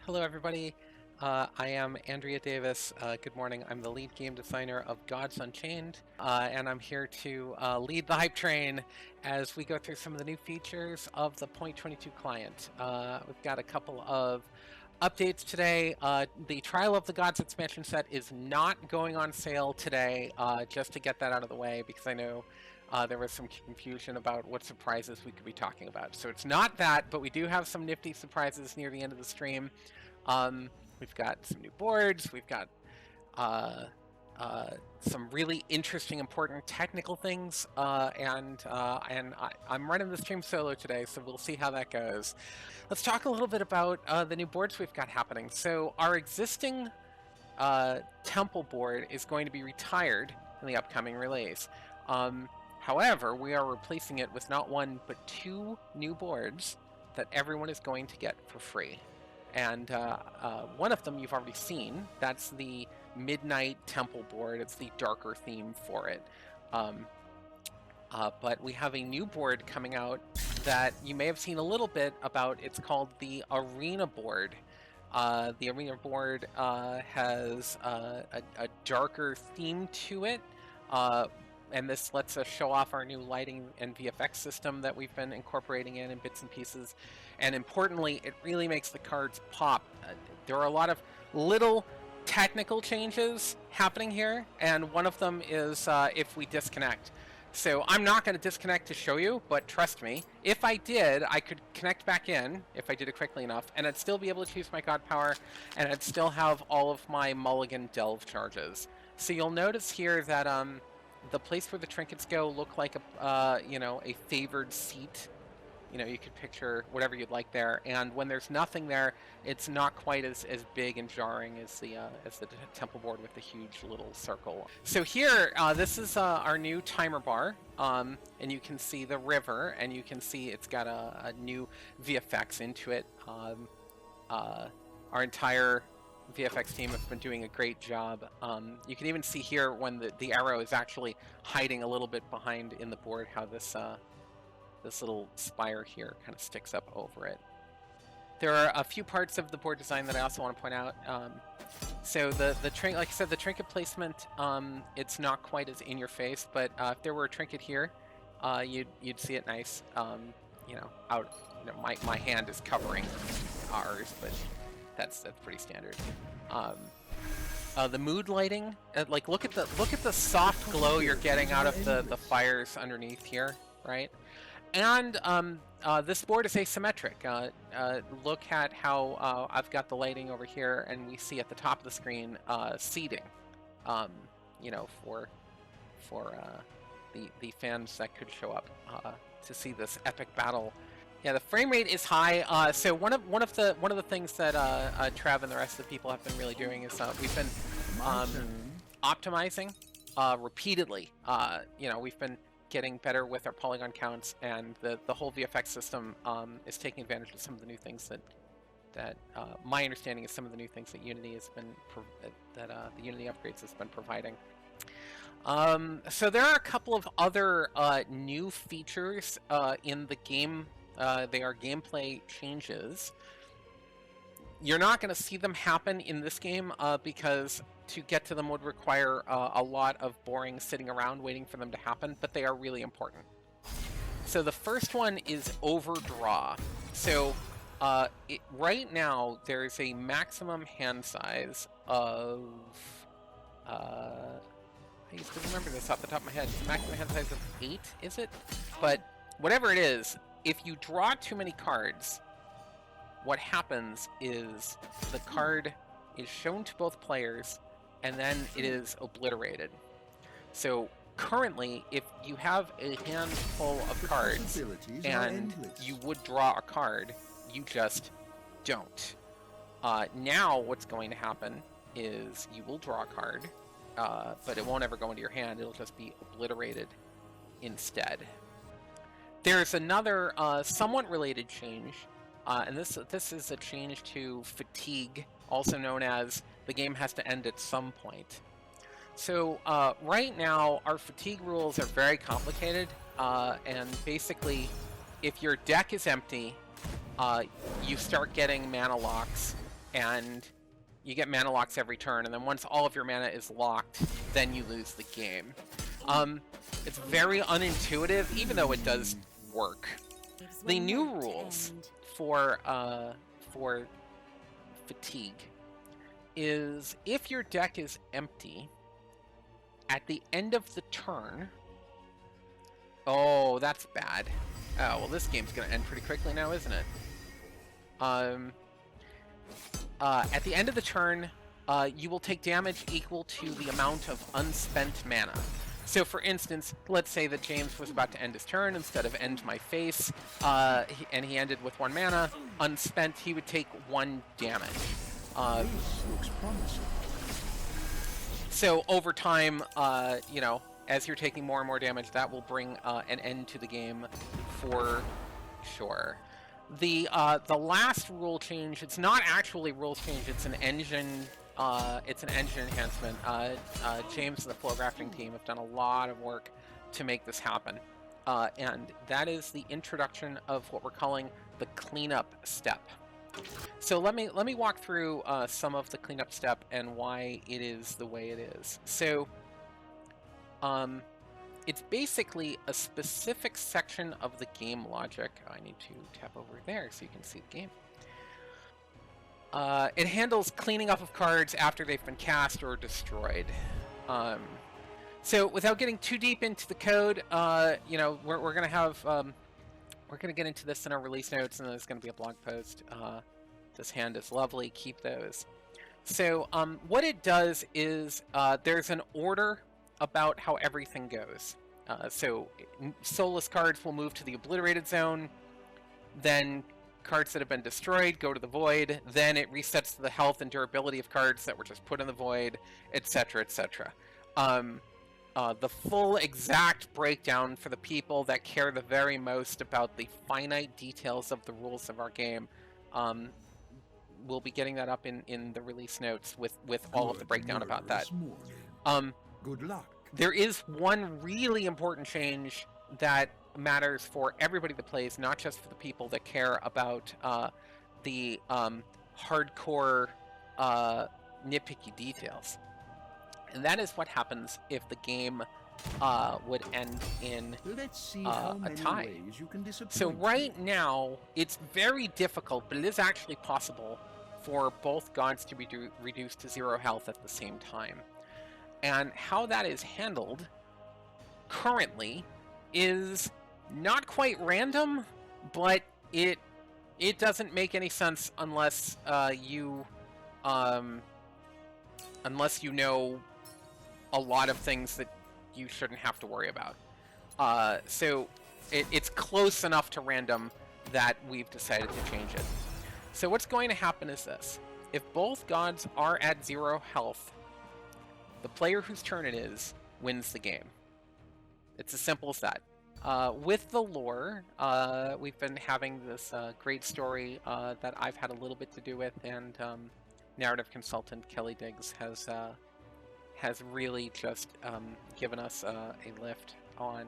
Hello, everybody. I am Andrea Davis. Good morning. I'm the lead game designer of Gods Unchained, and I'm here to lead the hype train as we go through some of the new features of the .22 client. We've got a couple of updates today. The Trial of the Gods expansion set is not going on sale today, just to get that out of the way, because I know there was some confusion about what surprises we could be talking about. So it's not that, but we do have some nifty surprises near the end of the stream. We've got some new boards, we've got some really interesting, important technical things, and I'm running the stream solo today, so we'll see how that goes. Let's talk a little bit about the new boards we've got happening. So our existing temple board is going to be retired in the upcoming release. However, we are replacing it with not one, but two new boards that everyone is going to get for free. And one of them you've already seen. That's the Midnight Temple board. It's the darker theme for it. But we have a new board coming out that you may have seen a little bit about. It's called the Arena board. The Arena board has a darker theme to it. And this lets us show off our new lighting and VFX system that we've been incorporating in bits and pieces. And importantly, it really makes the cards pop. There are a lot of little technical changes happening here, and one of them is if we disconnect. So I'm not going to disconnect to show you, but trust me, if I did, I could connect back in, if I did it quickly enough, and I'd still be able to use my God Power, and I'd still have all of my Mulligan Delve charges. So you'll notice here that the place where the trinkets go look like a a favored seat. You know, you could picture whatever you'd like there, and when there's nothing there, it's not quite as big and jarring as the temple board with the huge little circle. So here, this is our new timer bar, and you can see the river, and you can see it's got a new VFX into it. Our entire VFX team has been doing a great job. You can even see here when the arrow is actually hiding a little bit behind in the board, how this little spire here kind of sticks up over it. There are a few parts of the board design that I also want to point out. So the trinket, like I said, the trinket placement, it's not quite as in your face, but if there were a trinket here, you'd see it nice. My hand is covering ours, but that's pretty standard. The mood lighting, like look at the soft glow you're getting out of the fires underneath here, right? And this board is asymmetric. Look at how I've got the lighting over here, and we see at the top of the screen seating. For the fans that could show up to see this epic battle. Yeah, the frame rate is high. So one of the things that Trav and the rest of the people have been really doing is we've been optimizing repeatedly. We've been getting better with our polygon counts, and the whole VFX system is taking advantage of some of the new things that my understanding is some of the new things that Unity has been the Unity upgrades has been providing. So there are a couple of other new features in the game. They are gameplay changes. You're not going to see them happen in this game because to get to them would require a lot of boring sitting around waiting for them to happen, but they are really important. So the first one is Overdraw. So right now there's a maximum hand size of... I used to remember this off the top of my head. It's a maximum hand size of 8, is it? But whatever it is, if you draw too many cards, what happens is the card is shown to both players, and then it is obliterated. So currently, if you have a handful of cards and you would draw a card, you just don't. Now what's going to happen is you will draw a card, but it won't ever go into your hand. It'll just be obliterated instead. There's another somewhat related change, and this is a change to fatigue, also known as the game has to end at some point. So right now, our fatigue rules are very complicated, and basically, if your deck is empty, you start getting mana locks and you get mana locks every turn, and then once all of your mana is locked, then you lose the game. It's very unintuitive, even though it does work. The new rules for Fatigue is if your deck is empty at the end of the turn. Oh, that's bad. Oh, well, this game's gonna end pretty quickly now, isn't it? At the end of the turn, you will take damage equal to the amount of unspent mana. So, for instance, let's say that James was about to end his turn. Instead of end my face, and he ended with 1 mana, unspent, he would take 1 damage. This looks promising. So, over time, you know, as you're taking more and more damage, that will bring an end to the game for sure. The last rule change, it's not actually rules change, it's an engine enhancement. James and the flow grafting team have done a lot of work to make this happen. And that is the introduction of what we're calling the cleanup step. So let me walk through some of the cleanup step and why it is the way it is. So it's basically a specific section of the game logic. I need to tap over there so you can see the game. It handles cleaning up of cards after they've been cast or destroyed. So without getting too deep into the code, you know, we're gonna have we're gonna get into this in our release notes, and there's gonna be a blog post. This hand is lovely. Keep those. So what it does is there's an order about how everything goes. So soulless cards will move to the obliterated zone, then cards that have been destroyed go to the void, then it resets the health and durability of cards that were just put in the void, etc., etc. The full exact breakdown for the people that care the very most about the finite details of the rules of our game, we'll be getting that up in the release notes with all of the breakdown about that. Good luck. There is one really important change that matters for everybody that plays, not just for the people that care about the hardcore nitpicky details. And that is what happens if the game would end in a tie. So right now, it's very difficult, but it is actually possible for both gods to be reduced to 0 health at the same time. And how that is handled currently is not quite random, but it doesn't make any sense unless you know a lot of things that you shouldn't have to worry about. So it's close enough to random that we've decided to change it. So what's going to happen is this: if both gods are at 0 health, the player whose turn it is wins the game. It's as simple as that. With the lore, we've been having this great story that I've had a little bit to do with, and narrative consultant Kelly Diggs has really just given us a lift on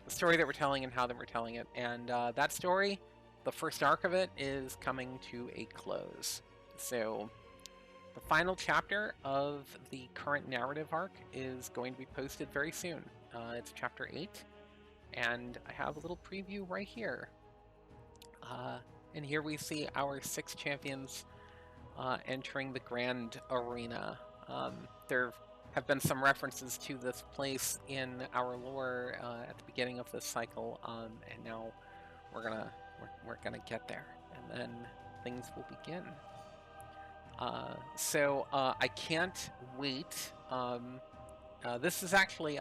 the story that we're telling and how that we're telling it. And that story, the first arc of it, is coming to a close. So the final chapter of the current narrative arc is going to be posted very soon. It's chapter 8, and I have a little preview right here. And here we see our 6 champions entering the grand arena. There have been some references to this place in our lore at the beginning of this cycle, and now we're gonna get there, and then things will begin. So I can't wait. This is actually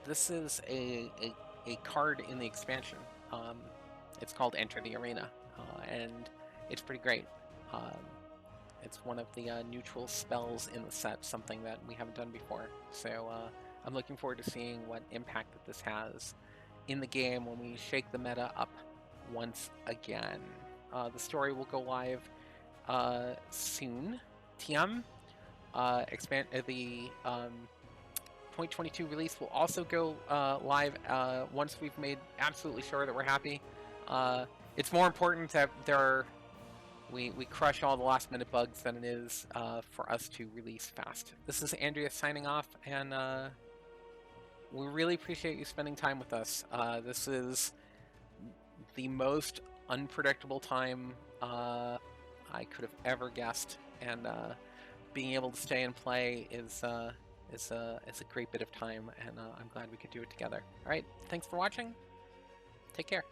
this is a card in the expansion. It's called Enter the Arena, and it's pretty great. It's one of the neutral spells in the set, something that we haven't done before. So I'm looking forward to seeing what impact that this has in the game when we shake the meta up once again. The story will go live soon. TM the 0.22 release will also go live once we've made absolutely sure that we're happy. It's more important that there we crush all the last minute bugs than it is for us to release fast. This is Andrea signing off, and we really appreciate you spending time with us. This is the most unpredictable time I could have ever guessed, and being able to stay and play is a great bit of time, and I'm glad we could do it together. All right, thanks for watching. Take care.